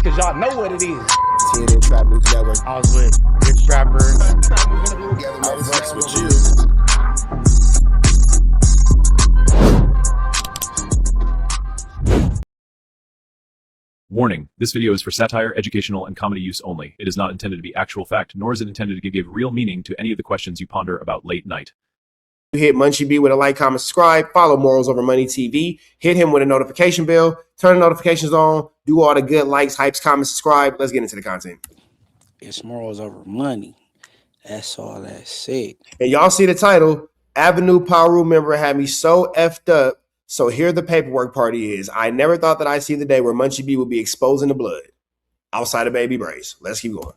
Cause y'all know what it is. TNN Trap News Network. I was with Rich Trapper. I flex with you. Warning, this video is for satire, educational, and comedy use only. It is not intended to be actual fact, nor is it intended to give real meaning to any of the questions you ponder about late night. You hit Munchie B with a like, comment, subscribe, follow Morals Over Money TV, hit him with a notification bell, turn the notifications on, do all the good likes, hypes, comments, subscribe. Let's get into the content. It's Morals Over Money. That's all that said. And y'all see the title, Avenue Power member had me so effed up. So here the paperwork party is. I never thought that I'd see the day where Munchie B would be exposing the blood outside of Baby Brace. Let's keep going.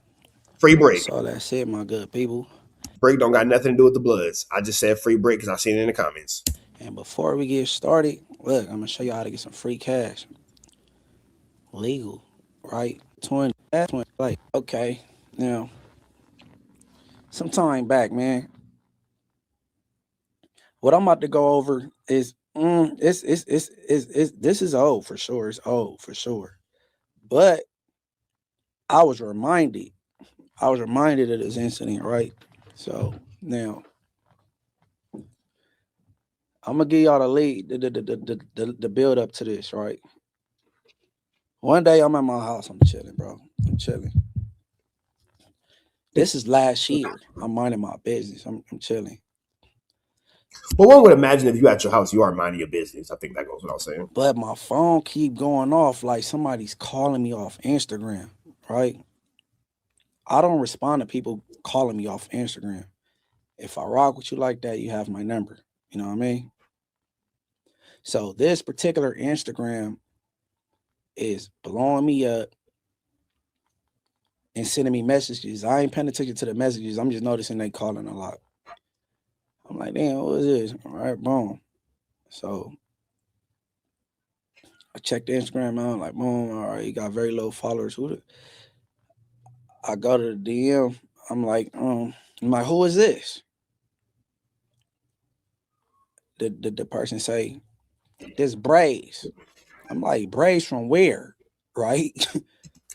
Free break. That's all that said, my good people. Break don't got nothing to do with the Bloods. I just said free break because I seen it in the comments. And before we get started, look, I'm going to show you how to get some free cash. Legal, right? 20, like, okay. Now, some time back, man, what I'm about to go over is, this is old for sure. It's old for sure. But I was reminded of this incident, right? So now I'm gonna give y'all the lead, the build up to this, right? One day I'm at my house, I'm chilling, bro. I'm chilling. This is last year. I'm minding my business. I'm chilling. Well, one would imagine if you at your house, you are minding your business. I think that goes without saying. But my phone keep going off like somebody's calling me off Instagram, right? I don't respond to people calling me off Instagram. If I rock with you like that, you have my number. You know what I mean? So this particular Instagram is blowing me up and sending me messages. I ain't paying attention to the messages. I'm just noticing they calling a lot. I'm like, damn, what is this? All right, boom. So I checked the Instagram out, like, boom, all right, you got very low followers. I go to the DM. I'm like, who is this? The person say, this Braze. I'm like, Braze from where? Right?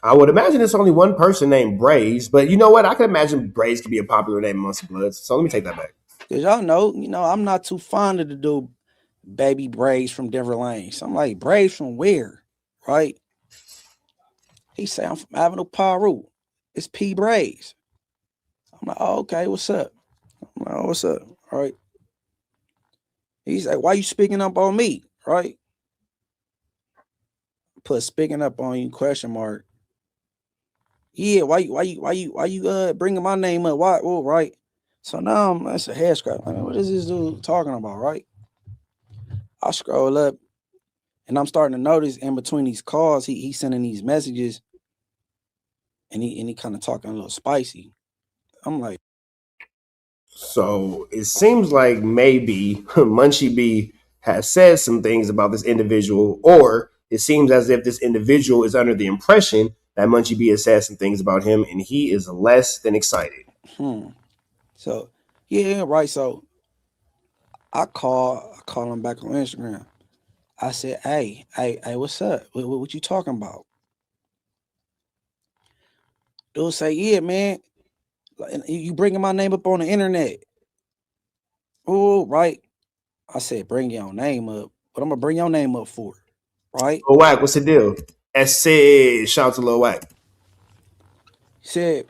I would imagine it's only one person named Braze, but you know what? I can imagine Braze could be a popular name amongst the Bloods. So let me take that back. Because y'all know, I'm not too fond of the dude Baby Braze from Denver Lane. So I'm like, Braze from where? Right? He say, I'm from Avenue Paru. It's P Braze. I'm like, oh, okay, what's up? I'm like, oh, what's up? All right. He's like, why you speaking up on me? Right? Put speaking up on you question mark. Yeah, why you bringing my name up? Why? Oh, right. So now that's a head scratch. Like, what is this dude talking about, right? I scroll up and I'm starting to notice in between these calls, he's sending these messages and he kind of talking a little spicy. I'm like, so it seems like maybe Munchie B has said some things about this individual, or it seems as if this individual is under the impression that Munchie B has said some things about him and he is less than excited. So, yeah, right. So I call him back on Instagram. I said, hey, what's up? What you talking about? Dude say, yeah, man, you bringing my name up on the internet. Oh, right. I said, bring your name up. But I'm going to bring your name up for it, right? Lil Wack, what's the deal? SC, shout out to Lil Wack. He said,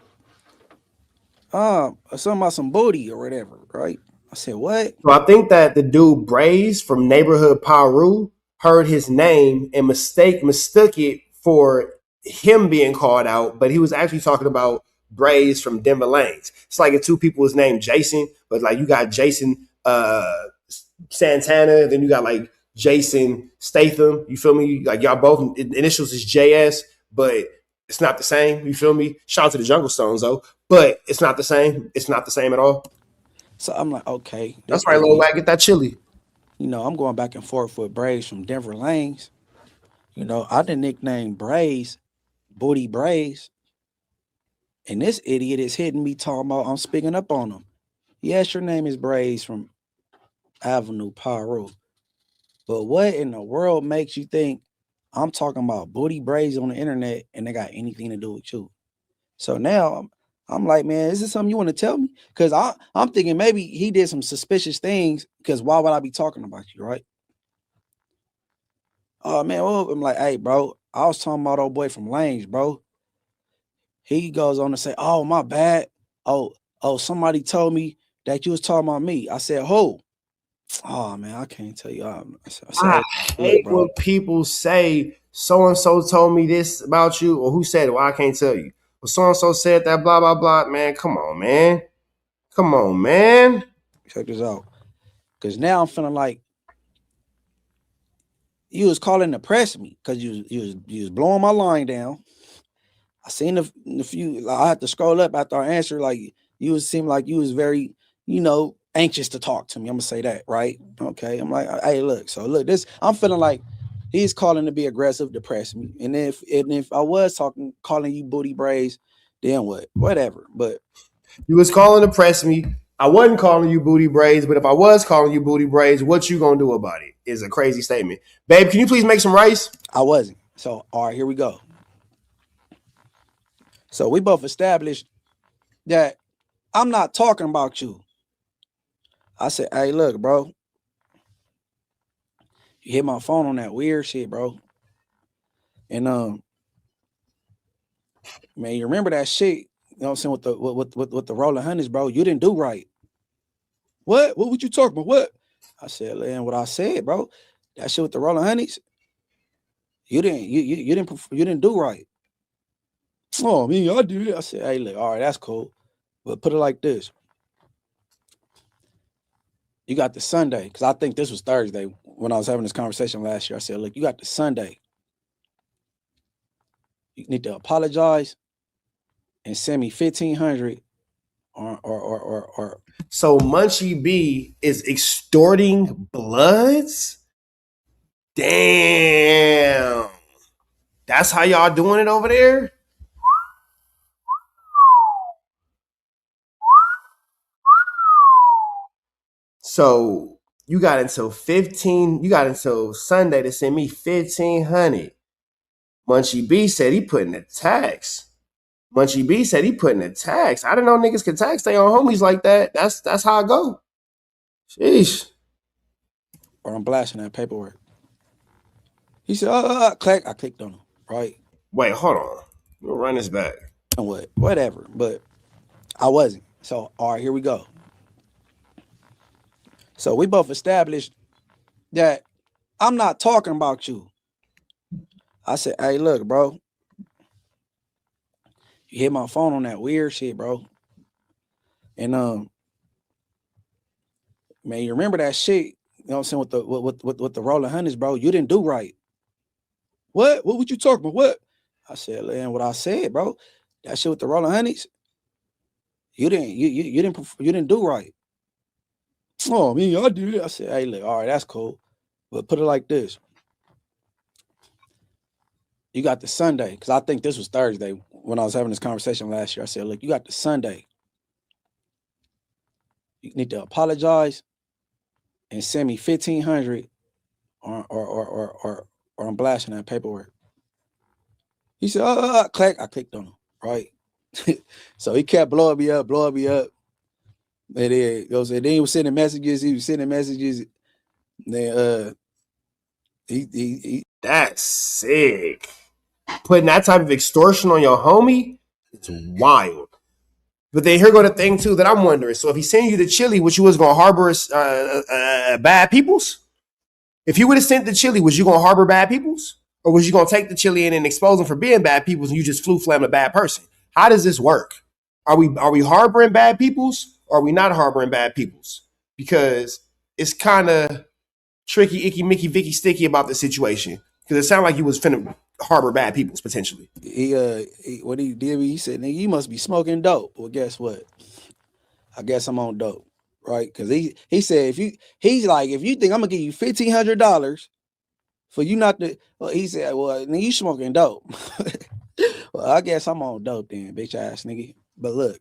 something about some booty or whatever, right? I said, what? So I think that the dude Braze from Neighborhood Paru heard his name and mistook it for him being called out, but he was actually talking about Braze from Denver Lanes. It's like if two people was named Jason, but like you got Jason Santana, then you got like Jason Statham. You feel me? Like y'all both initials is JS, but it's not the same. You feel me? Shout out to the Jungle Stones though, but it's not the same. It's not the same at all. So I'm like, okay. That's right, Lil Wack, get that chili. I'm going back and forth with Braze from Denver Lanes. I didn't nickname Braze Booty Braze. And this idiot is hitting me talking about I'm speaking up on him. Yes, your name is Braze from Avenue Paru. But what in the world makes you think I'm talking about booty braids on the internet, and they got anything to do with you. So now I'm like, man, is this something you want to tell me? Because I'm thinking maybe he did some suspicious things. Because why would I be talking about you, right? Oh man, well, I'm like, hey, bro, I was talking about old boy from Lanes, bro. He goes on to say, oh, my bad. Oh, somebody told me that you was talking about me. I said, who? Oh man, I can't tell you. I said, I hey, look, hate bro. when people say so and so told me this about you, or who said it. Well, I can't tell you. Well, so and so said that. Blah blah blah. Man, come on, man. Come on, man. Check this out. Because now I'm feeling like you was calling to press me because you was blowing my line down. I seen the few. Like, I had to scroll up after I answered. Like you seemed like you was very, anxious to talk to me. I'm gonna say that, right? Okay. I'm like, hey, look. So look, I'm feeling like he's calling to be aggressive, to press me. And if I was calling you booty braids, then what? Whatever. But You was calling to press me. I wasn't calling you booty braids, but if I was calling you booty braids, what you gonna do about it? Is a crazy statement. Babe, can you please make some rice? I wasn't. So all right, here we go. So we both established that I'm not talking about you. I said, hey, look, bro. You hit my phone on that weird shit, bro. And man, you remember that shit? You know what I'm saying, with the rolling hundreds, bro. You didn't do right. What? What would you talk about? What? I said, man, what I said, bro. That shit with the rolling honeys, you didn't do right. Oh, me, I did it. I said, hey, look, all right, that's cool. But put it like this. You got the Sunday, because I think this was Thursday when I was having this conversation last year. I said, look, you got the Sunday. You need to apologize and send me 1,500 or So Munchie B is extorting bloods? Damn. That's how y'all doing it over there? So you got until Sunday to send me 1,500. Munchie B said he putting a tax. Munchie B said he putting a tax. I didn't know niggas could tax their own homies like that. That's how I go. Sheesh. or I'm blasting that paperwork. He said, click. I clicked on him, right? Wait, hold on. We'll run this back. And whatever. But I wasn't. So, all right, here we go. So we both established that I'm not talking about you. I said, hey, look, bro. You hit my phone on that weird shit, bro. And man, you remember that shit? You know what I'm saying, with the rolling hundreds, bro. You didn't do right. What? What would you talk about? What? I said, man, what I said, bro. That shit with the rolling honeys, you didn't do right. Oh, me, I did it. I said, hey, look, all right, that's cool. But put it like this. You got the Sunday, because I think this was Thursday when I was having this conversation last year. I said, look, you got the Sunday. You need to apologize and send me 1,500 or I'm blasting that paperwork. He said, click. I clicked on him, right? So he kept blowing me up. And then he was sending messages. Then he That's sick. Putting that type of extortion on your homie, it's wild. But then here go the thing too that I'm wondering. So if he sent you to Chile, what you was gonna harbor bad peoples? If he would have sent the Chile, was you gonna harbor bad peoples, or was you gonna take the Chile in and expose them for being bad peoples, and you just flu flam a bad person? How does this work? Are we harboring bad peoples, or are we not harboring bad peoples? Because it's kind of tricky, icky, Mickey, Vicky, sticky about the situation. Because it sounded like you was finna harbor bad peoples potentially. what he did, he said, nigga, you must be smoking dope. Well, guess what? I guess I'm on dope, right? Because he said, if you think I'm gonna give you $1,500 for you not to, well, he said, well, nigga, you smoking dope. Well, I guess I'm on dope then, bitch ass nigga. But look,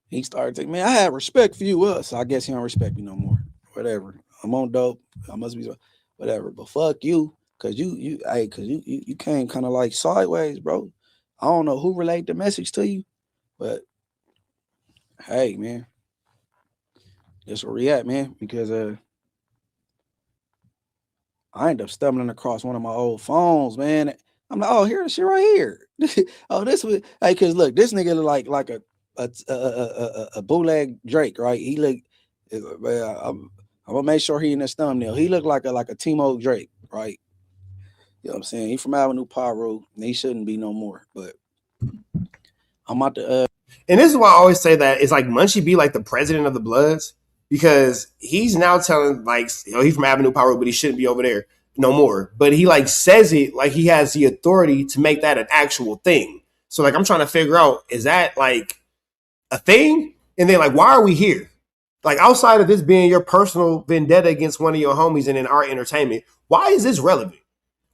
he started saying, man, I have respect for you, so I guess he don't respect me no more. Whatever. I'm on dope. I must be. whatever. But fuck you, cause you came kind of like sideways, bro. I don't know who relayed the message to you, but hey, man, that's where we at, man. Because I ended up stumbling across one of my old phones, man. I'm like, oh, here's shit right here. Oh, this was hey, cause look, this nigga look like a bootleg Drake, right? He look. I'm gonna make sure he in this thumbnail. He looked like a Timo Drake, right? You know what I'm saying? He from Avenue Pyro, and he shouldn't be no more. But I'm about to And this is why I always say that it's like Munchie B like the president of the Bloods, because he's now telling like, you know, he's from Avenue Power, but he shouldn't be over there no more. But he like says it like he has the authority to make that an actual thing. So like I'm trying to figure out, is that like a thing? And then like, why are we here? Like outside of this being your personal vendetta against one of your homies and in our entertainment, why is this relevant?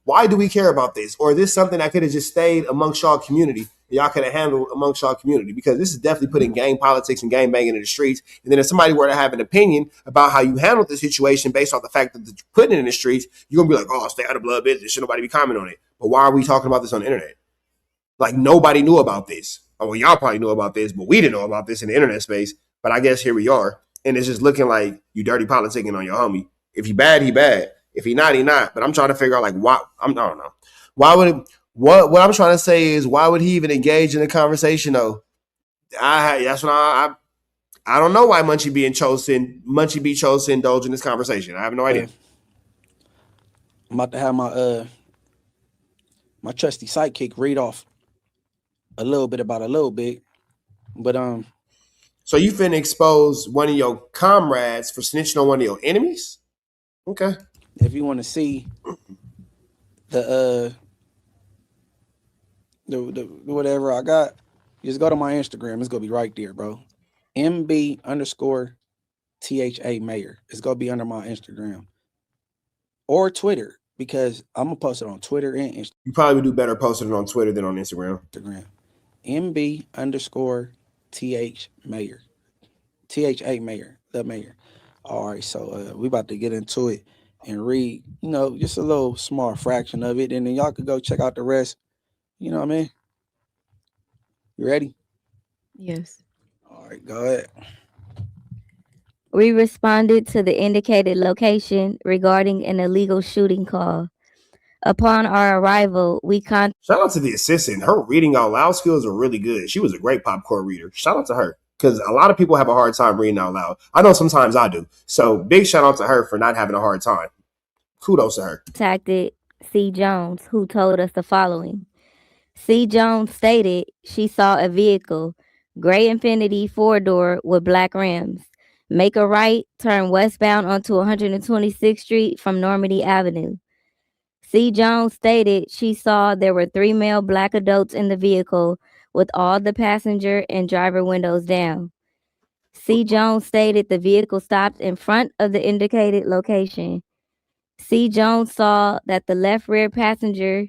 Why do we care about this? Or is this something that could have just stayed amongst y'all community? Y'all could have handled amongst y'all community, because this is definitely putting gang politics and gang banging in the streets. And then if somebody were to have an opinion about how you handled the situation based off the fact that you're putting it in the streets, you're gonna be like, oh, stay out of blood business. Should nobody be commenting on it? But why are we talking about this on the internet? Like nobody knew about this. Oh, well, y'all probably knew about this, but we didn't know about this in the internet space. But I guess here we are. And it's just looking like you dirty politicking on your homie. If he bad, he bad. If he not, he not. But I'm trying to figure out like why. I don't know. Why would it, what I'm trying to say is, why would he even engage in the conversation though? That's what I don't know why Munchie B chose to indulge in this conversation. I have no idea. I'm about to have my trusty sidekick read off a little bit about a little bit. But So you finna expose one of your comrades for snitching on one of your enemies? Okay. If you want to see the whatever I got, just go to my Instagram. It's gonna be right there, bro. MB_THA Mayor. It's gonna be under my Instagram or Twitter, because I'm gonna post it on Twitter and Instagram. You probably would do better posting it on Twitter than on Instagram. MB_TH Mayor. THA Mayor, the mayor. All right, so we about to get into it and read, you know, just a little small fraction of it, and then y'all could go check out the rest. You know what I mean? You ready? Yes. All right, go ahead. We responded to the indicated location regarding an illegal shooting call. Upon our arrival, we Shout out to the assistant. Her reading out loud skills are really good. She was a great popcorn reader. Shout out to her, because a lot of people have a hard time reading out loud. I know sometimes I do. So big shout out to her for not having a hard time. Kudos to her. contacted C. Jones, who told us the following. C. Jones stated she saw a vehicle, gray Infiniti 4-door with black rims. Make a right, turn westbound onto 126th Street from Normandy Avenue. C. Jones stated she saw there were 3 male black adults in the vehicle with all the passenger and driver windows down. C. Jones stated the vehicle stopped in front of the indicated location. C. Jones saw that the left rear passenger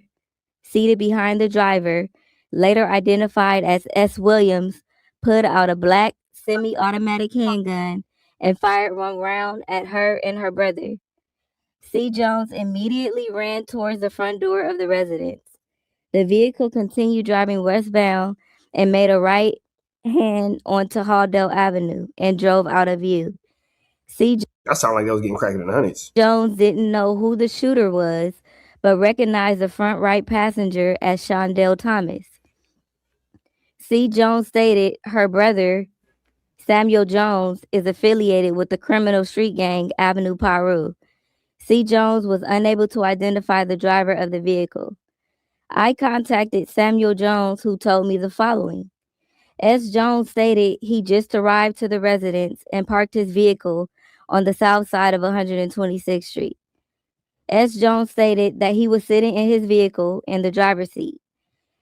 seated behind the driver, later identified as S. Williams, put out a black semi-automatic handgun and fired 1 round at her and her brother. C. Jones immediately ran towards the front door of the residence. The vehicle continued driving westbound and made a right hand onto Halldale Avenue and drove out of view. That sounded like they was getting cracked in the hundreds. Jones didn't know who the shooter was, but recognized the front right passenger as Shondell Thomas. C. Jones stated her brother, Samuel Jones, is affiliated with the criminal street gang Avenue Pyro. C. Jones was unable to identify the driver of the vehicle. I contacted Samuel Jones, who told me the following. S. Jones stated he just arrived to the residence and parked his vehicle on the south side of 126th Street. S. Jones stated that he was sitting in his vehicle in the driver's seat.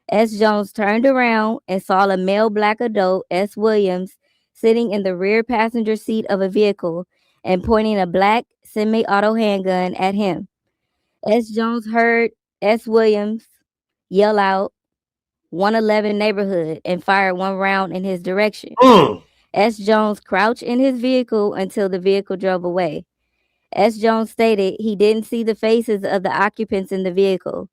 S. Jones turned around and saw a male black adult, S. Williams, sitting in the rear passenger seat of a vehicle and pointing a black semi-auto handgun at him. S. Jones heard S. Williams yell out 111 neighborhood and fired 1 round in his direction. S. Jones crouched in his vehicle until the vehicle drove away. S. Jones stated he didn't see the faces of the occupants in the vehicle.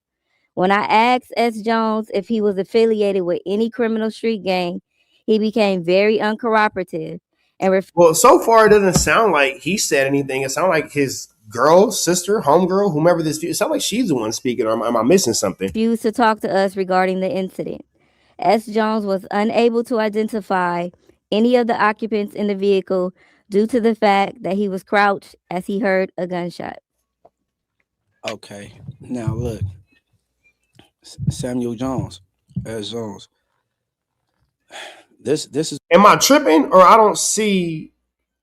When I asked S. Jones if he was affiliated with any criminal street gang, he became very uncooperative and Well, so far it doesn't sound like he said anything. It sounds like his girl, sister, homegirl, whomever this. It sounds like she's the one speaking. Or am I missing something? refused to talk to us regarding the incident. S. Jones was unable to identify any of the occupants in the vehicle due to the fact that he was crouched as he heard a gunshot. Okay, now look, Samuel Jones, S. Jones. This is Am I tripping, or I don't see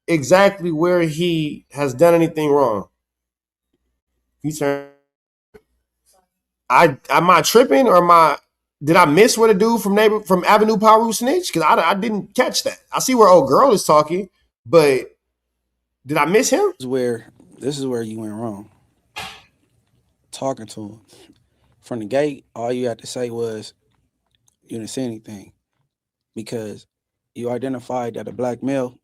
exactly where he has done anything wrong? He's trying. Am I tripping, or did I miss what a dude from Avenue Paru snitch? Because I didn't catch that. I see where old girl is talking, but did I miss him? this is where you went wrong. Talking to him from the gate, all you had to say was you didn't say anything because you identified that a black male.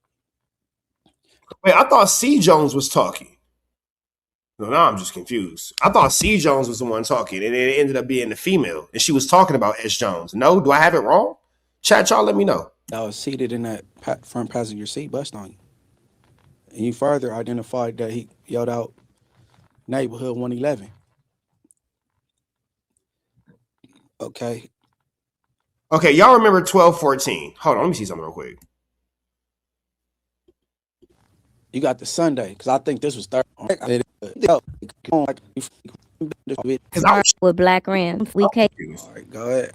Wait, I thought C Jones was talking. No, now I'm just confused. I thought C Jones was the one talking, and it ended up being the female, and she was talking about S Jones. No, do I have it wrong? Chat, y'all, let me know. That was seated in that front passenger seat bust on you. And you further identified that he yelled out neighborhood 111. Okay. Okay, y'all remember 1214. Hold on, let me see something real quick. You got the Sunday, because I think this was third. With black rims, all right, go ahead.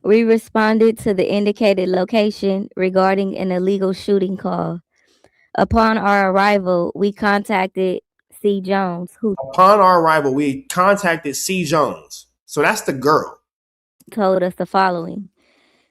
We responded to the indicated location regarding an illegal shooting call. Upon our arrival, we contacted C. Jones, who Upon our arrival, we contacted C Jones. So that's the girl. told us the following.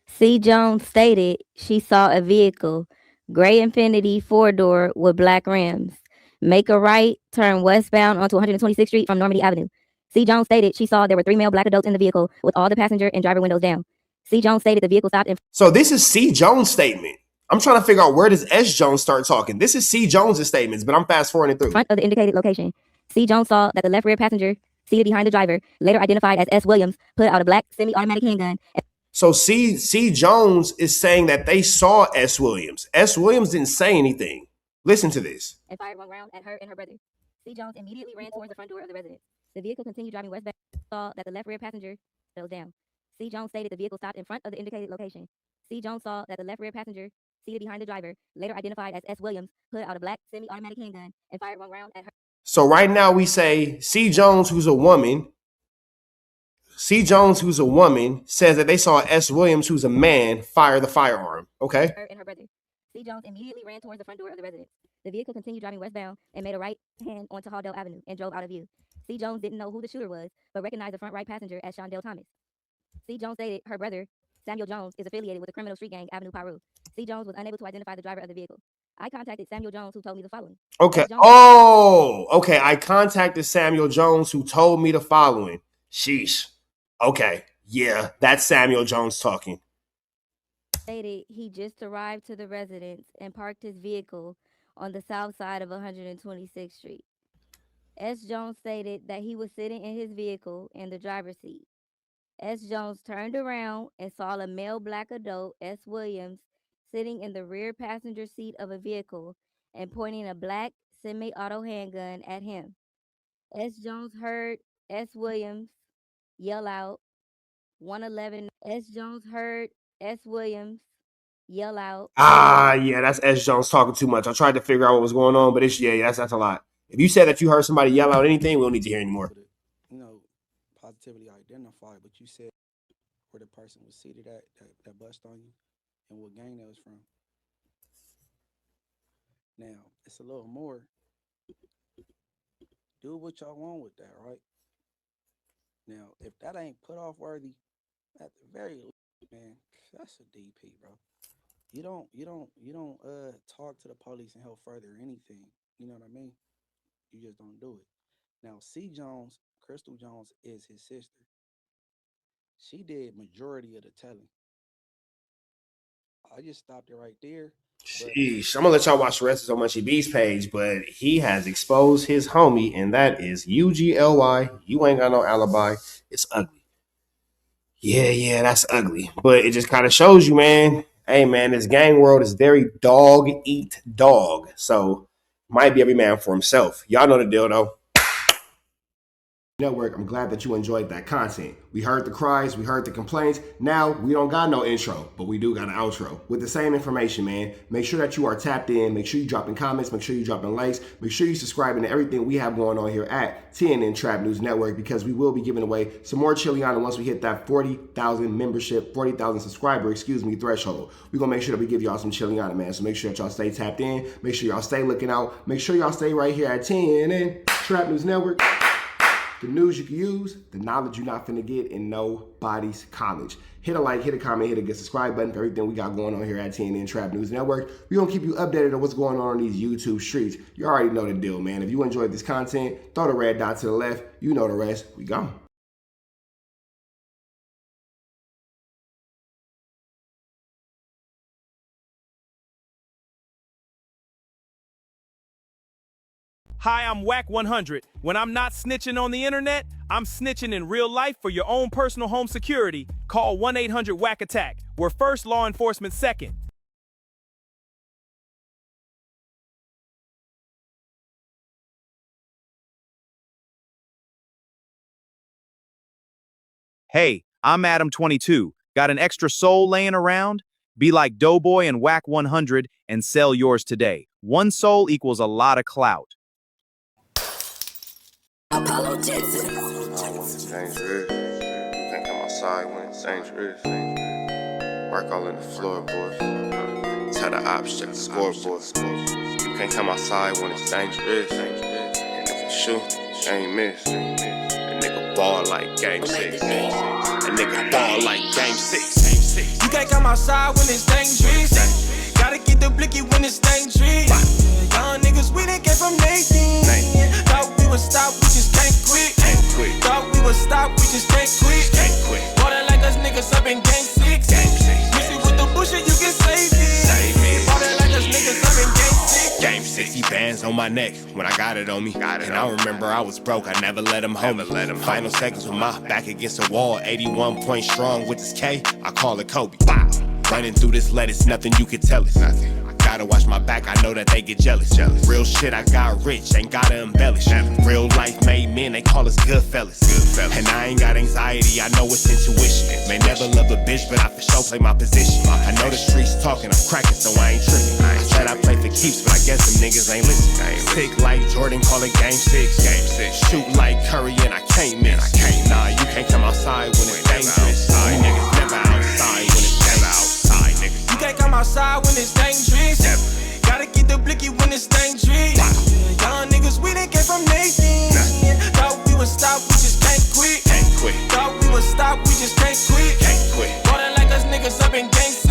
C. Jones stated she saw a vehicle, gray Infiniti 4-door with black rims. Make a right, turn westbound onto 126th Street from Normandy Avenue. C. Jones stated she saw there were 3 male black adults in the vehicle with all the passenger and driver windows down. C. Jones stated the vehicle stopped in. So this is C Jones' statement. I'm trying to figure out where does S Jones start talking. This is C Jones' statements, but I'm fast forwarding through. Front of the indicated location. C. Jones saw that the left rear passenger, seated behind the driver, later identified as S. Williams, put out a black semi-automatic handgun. So C Jones is saying that they saw S. Williams. S. Williams didn't say anything. Listen to this. And fired 1 round at her and her brother. C. Jones immediately ran towards the front door of the residence. The vehicle continued driving westbound. Saw that the left rear passenger fell down. C. Jones stated the vehicle stopped in front of the indicated location. C. Jones saw that the left rear passenger, seated behind the driver, later identified as S. Williams, put out a black semi-automatic handgun and fired 1 round at her. So right now we say C. Jones, who's a woman, says that they saw S. Williams, who's a man, fire the firearm. Okay. Her and her brother. C. Jones immediately ran towards the front door of the residence. The vehicle continued driving westbound and made a right hand onto Halldale Avenue and drove out of view. C. Jones didn't know who the shooter was, but recognized the front right passenger as Shondell Thomas. C. Jones stated her brother, Samuel Jones, is affiliated with the criminal street gang Avenue Paru. C. Jones was unable to identify the driver of the vehicle. I contacted Samuel Jones, who told me the following. Okay. Okay. I contacted Samuel Jones, who told me the following. Sheesh. Okay. Yeah, that's Samuel Jones talking. Stated he just arrived to the residence and parked his vehicle on the south side of 126th Street. S. Jones stated that he was sitting in his vehicle in the driver's seat. S. Jones turned around and saw a male black adult, S. Williams, sitting in the rear passenger seat of a vehicle and pointing a black semi-auto handgun at him. S. Jones heard S. Williams yell out 111. S. Jones heard S. Williams yell out. Yeah, that's S. Jones talking too much. I tried to figure out what was going on, but that's a lot. If you said that you heard somebody yell out anything, we don't need to hear anymore. Positively identified, but you said where the person was seated at that bust on you and what gang that was from. Now, it's a little more. Do what y'all want with that, right? Now, if that ain't put off worthy, at the very least, man, that's a DP, bro. You don't talk to the police and help further anything. You know what I mean? You just don't do it. Now, C. Jones, Crystal Jones, is his sister. She did majority of the telling. I just stopped it right there. Sheesh. I'm gonna let y'all watch the rest of Munchie B's page, but he has exposed his homie, and that is UGLY. You ain't got no alibi. It's ugly. Yeah, that's ugly. But it just kind of shows you, man. Hey, man, this gang world is very dog eat dog. So might be every man for himself. Y'all know the deal, though. Network, I'm glad that you enjoyed that content. We heard the cries, we heard the complaints. Now we don't got no intro, but we do got an outro with the same information, man. Make sure that you are tapped in. Make sure you dropping comments. Make sure you dropping likes. Make sure you subscribing to everything we have going on here at TNN Trap News Network, because we will be giving away some more Chiliana once we hit that 40,000 membership, 40,000 subscriber, threshold. We're gonna make sure that we give y'all some Chiliana, man. So make sure that y'all stay tapped in. Make sure y'all stay looking out. Make sure y'all stay right here at TNN Trap News Network. The news you can use, the knowledge you're not finna get in nobody's college. Hit a like, hit a comment, hit a good subscribe button for everything we got going on here at TNN Trap News Network. We're gonna keep you updated on what's going on these YouTube streets. You already know the deal, man. If you enjoyed this content, throw the red dot to the left. You know the rest. We gone. Hi, I'm Whack 100. When I'm not snitching on the internet, I'm snitching in real life for your own personal home security. Call 1-800-WACK-ATTACK. We're first, law enforcement second. Hey, I'm Adam22. Got an extra soul laying around? Be like Doughboy and Whack 100 and sell yours today. One soul equals a lot of clout. Apollo Jackson. It's dangerous. You can't come outside when it's dangerous. Work all in the floorboard. Tell the ops, check the scoreboard. You can't come outside when it's dangerous. And if you shoot, you ain't miss. A nigga ball like game 6. A nigga ball like game 6. You can't come outside when it's dangerous. Gotta get the blicky when it's dangerous. Young niggas, we done came from Nathan. Thought we would stop, we just can't quit. Thought we would stop, we just can't quit. Water like us niggas up in game 6. Miss it with the bullshit, you can save it. Water like us niggas up in game 6. Game 60 bands on my neck when I got it on me. And I remember I was broke, I never let him hold me. Final seconds with my back against the wall. 81 point strong with this K, I call it Kobe. Wow. Running through this lettuce, nothing you can tell us. Gotta watch my back, I know that they get jealous. Real shit, I got rich, ain't gotta embellish. Real life made men, they call us good fellas. And I ain't got anxiety, I know it's intuition. May never love a bitch, but I for sure play my position. I know the streets talking, I'm cracking, so I ain't tripping. I said I play for keeps, but I guess them niggas ain't listening. Sick like Jordan, call it game 6. Shoot like Curry, and I can't miss. Nah, you can't come outside when it's dangerous. You niggas never outside when it's dangerous. You can't come outside when it's dangerous. Gotta get the blicky when it's dangerous. Young niggas, we done came from Nathan. Thought we would stop, we just can't quit. Thought we would stop, we just can't quit. Water like us niggas up in game 6.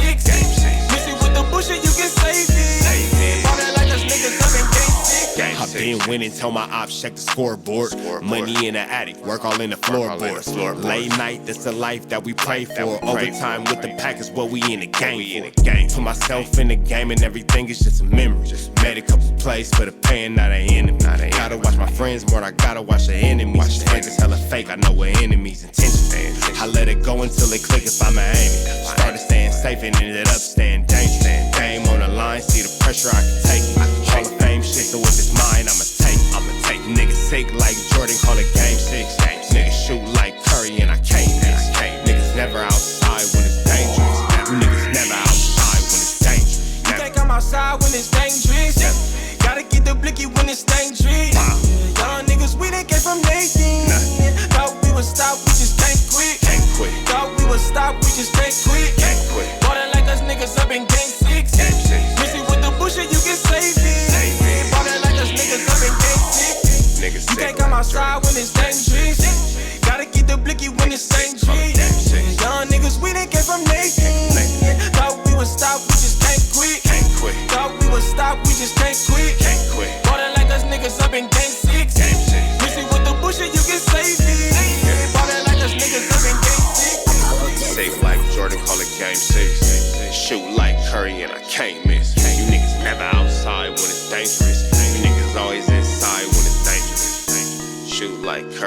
Miss it with the bullshit, you can save it. Water like us niggas up in game 6. I've been winning, tell my ops check the scoreboard. Money in the attic, work all in the floorboards. Late night, that's the life that we pray for. Overtime with the pack is what we in the game for. Put myself in the game and everything is just a memory. Made a couple plays for the pain, not an enemy. Gotta watch my friends more, I gotta watch the enemies. Friends is hella fake, I know what enemies' intentions. I let it go until it click if I'm aiming. Started staying safe and ended up staying dangerous. Game on the line, see the pressure I can take. Hall of Fame shit, so if it's mine, I'ma take. Niggas sick like Jordan, call it game 6. Niggas shoot like Curry and I can't miss. Niggas never outside when it's dangerous. You niggas never outside when it's dangerous. You can't come outside when it's dangerous. Gotta get the blicky when it's dangerous. Young niggas, we done came from Nathan. Thought we would stop, we just can't quit. Thought we would stop, we just can't quit. Water like us niggas up in game 6. Miss it with the bullshit, you can save it. Water like us niggas up in game 6. You can't come outside when it's dangerous. Gotta get the blicky when it's dangerous. Young niggas, we done came from Nathan. Thought we would stop, we just can't quit. Thought we would stop, we just can't quit. Water like us niggas up in game 6. Miss it with the bullshit, you can save it. Water like us niggas up in game 6. Safe like Jordan, call it game 6. Shoot like Curry and I can't miss. You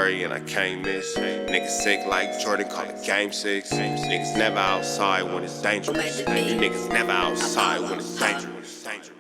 Curry and I can't miss. Niggas sick like Jordan, call it game 6. Niggas never outside when it's dangerous. You niggas never outside when it's dangerous.